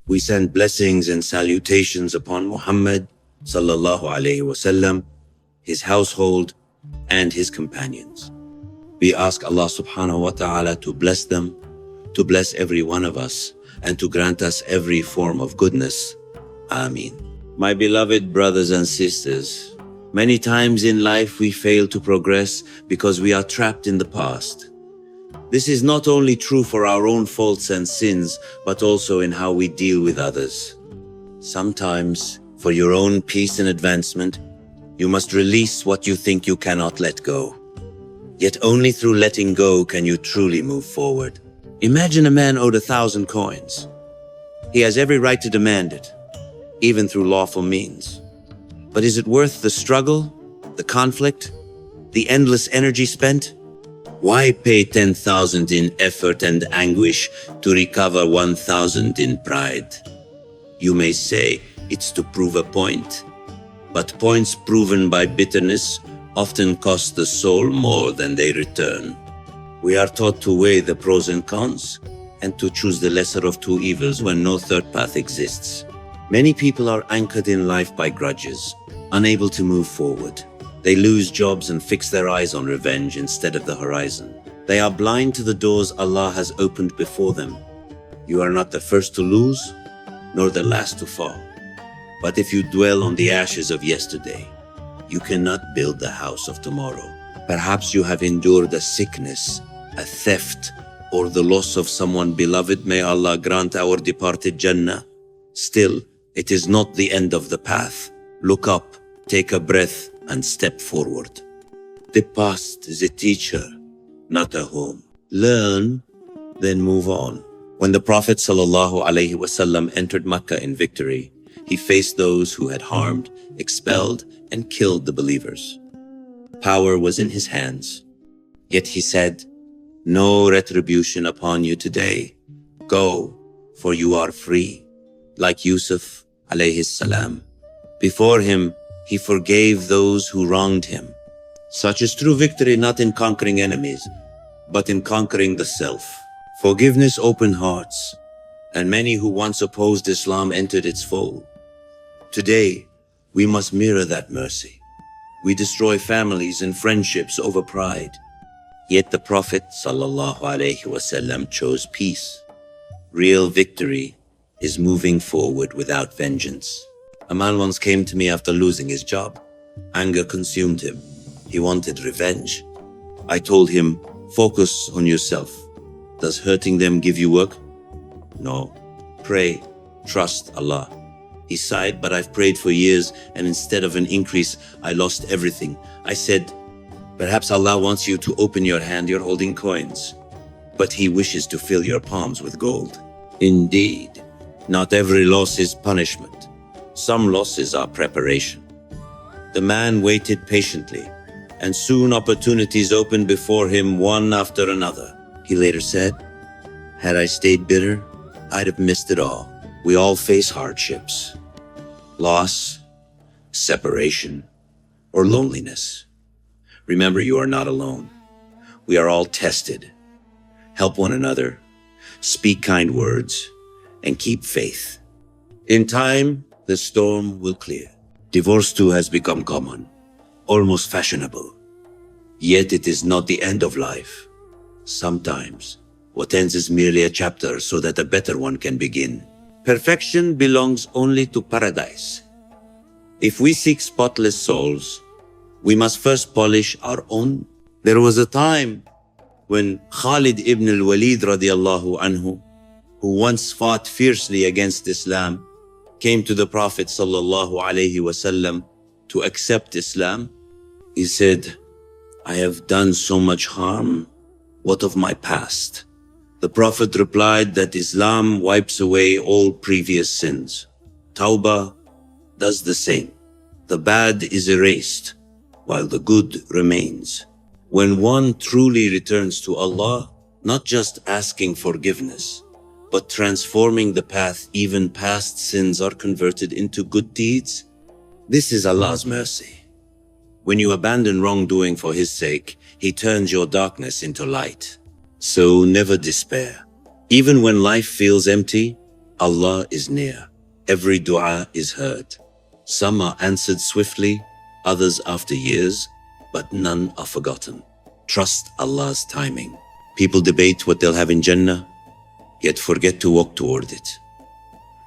We send blessings and salutations upon Muhammad, sallallahu alaihi wasallam, his household, and his companions. We ask Allah subhanahu wa ta'ala to bless them, to bless every one of us, and to grant us every form of goodness. Ameen. My beloved brothers and sisters, many times in life we fail to progress because we are trapped in the past. This is not only true for our own faults and sins, but also in how we deal with others. Sometimes, for your own peace and advancement, you must release what you think you cannot let go. Yet only through letting go can you truly move forward. Imagine a man owed 1,000 coins. He has every right to demand it, even through lawful means. But is it worth the struggle, the conflict, the endless energy spent? Why pay 10,000 in effort and anguish to recover 1,000 in pride? You may say it's to prove a point, but points proven by bitterness often cost the soul more than they return. We are taught to weigh the pros and cons and to choose the lesser of two evils when no third path exists. Many people are anchored in life by grudges, unable to move forward. They lose jobs and fix their eyes on revenge instead of the horizon. They are blind to the doors Allah has opened before them. You are not the first to lose, nor the last to fall. But if you dwell on the ashes of yesterday, you cannot build the house of tomorrow. Perhaps you have endured a sickness, a theft, or the loss of someone beloved. May Allah grant our departed Jannah. Still, it is not the end of the path. Look up, take a breath, and step forward. The past is a teacher, not a home. Learn, then move on. When the Prophet sallallahu alaihi wasallam entered Mecca in victory, he faced those who had harmed, expelled, and killed the believers. Power was in his hands. Yet he said, "No retribution upon you today. Go, for you are free." Like Yusuf, alaihissalam. Before him, he forgave those who wronged him. Such is true victory not in conquering enemies, but in conquering the self. Forgiveness opened hearts, and many who once opposed Islam entered its fold. Today, we must mirror that mercy. We destroy families and friendships over pride. Yet the Prophet sallallahu alaihi wasallam chose peace. Real victory is moving forward without vengeance. A man once came to me after losing his job. Anger consumed him. He wanted revenge. I told him, focus on yourself. Does hurting them give you work? No. Pray, trust Allah. He sighed, but I've prayed for years, and instead of an increase, I lost everything. I said, perhaps Allah wants you to open your hand, you're holding coins, but He wishes to fill your palms with gold. Indeed, not every loss is punishment. Some losses are preparation. The man waited patiently, and soon opportunities opened before him one after another. He later said, had I stayed bitter, I'd have missed it all. We all face hardships, loss, separation, or loneliness. Remember, you are not alone. We are all tested. Help one another, speak kind words, and keep faith. In time, the storm will clear. Divorce too has become common, almost fashionable. Yet it is not the end of life. Sometimes, what ends is merely a chapter so that a better one can begin. Perfection belongs only to paradise. If we seek spotless souls, we must first polish our own. There was a time when Khalid ibn al-Walid radiallahu anhu, who once fought fiercely against Islam, came to the Prophet sallallahu alaihi wasallam to accept Islam. He said, I have done so much harm. What of my past? The Prophet replied that Islam wipes away all previous sins. Tawba does the same. The bad is erased, while the good remains. When one truly returns to Allah, not just asking forgiveness, but transforming the path, even past sins are converted into good deeds. This is Allah's mercy. When you abandon wrongdoing for His sake, He turns your darkness into light. So never despair. Even when life feels empty, Allah is near. Every dua is heard. Some are answered swiftly, others after years, but none are forgotten. Trust Allah's timing. People debate what they'll have in Jannah, yet forget to walk toward it.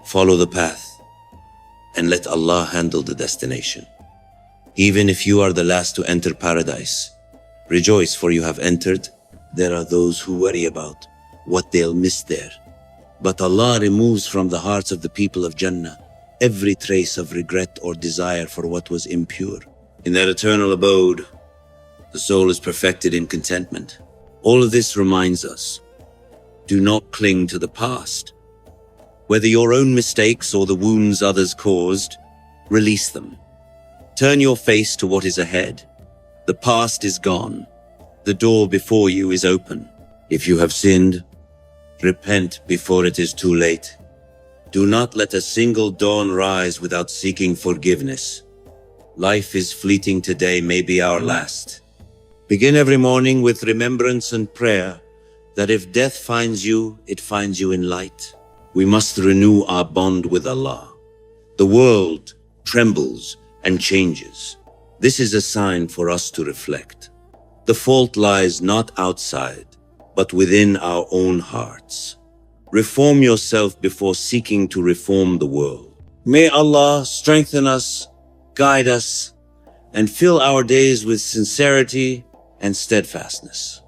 Follow the path and let Allah handle the destination. Even if you are the last to enter paradise, rejoice, for you have entered. There are those who worry about what they'll miss there. But Allah removes from the hearts of the people of Jannah every trace of regret or desire for what was impure. In their eternal abode, the soul is perfected in contentment. All of this reminds us, do not cling to the past. Whether your own mistakes or the wounds others caused, release them. Turn your face to what is ahead. The past is gone. The door before you is open. If you have sinned, repent before it is too late. Do not let a single dawn rise without seeking forgiveness. Life is fleeting today, may be our last. Begin every morning with remembrance and prayer that if death finds you, it finds you in light. We must renew our bond with Allah. The world trembles and changes. This is a sign for us to reflect. The fault lies not outside, but within our own hearts. Reform yourself before seeking to reform the world. May Allah strengthen us, guide us, and fill our days with sincerity and steadfastness.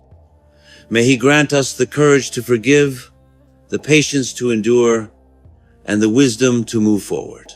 May He grant us the courage to forgive, the patience to endure, and the wisdom to move forward.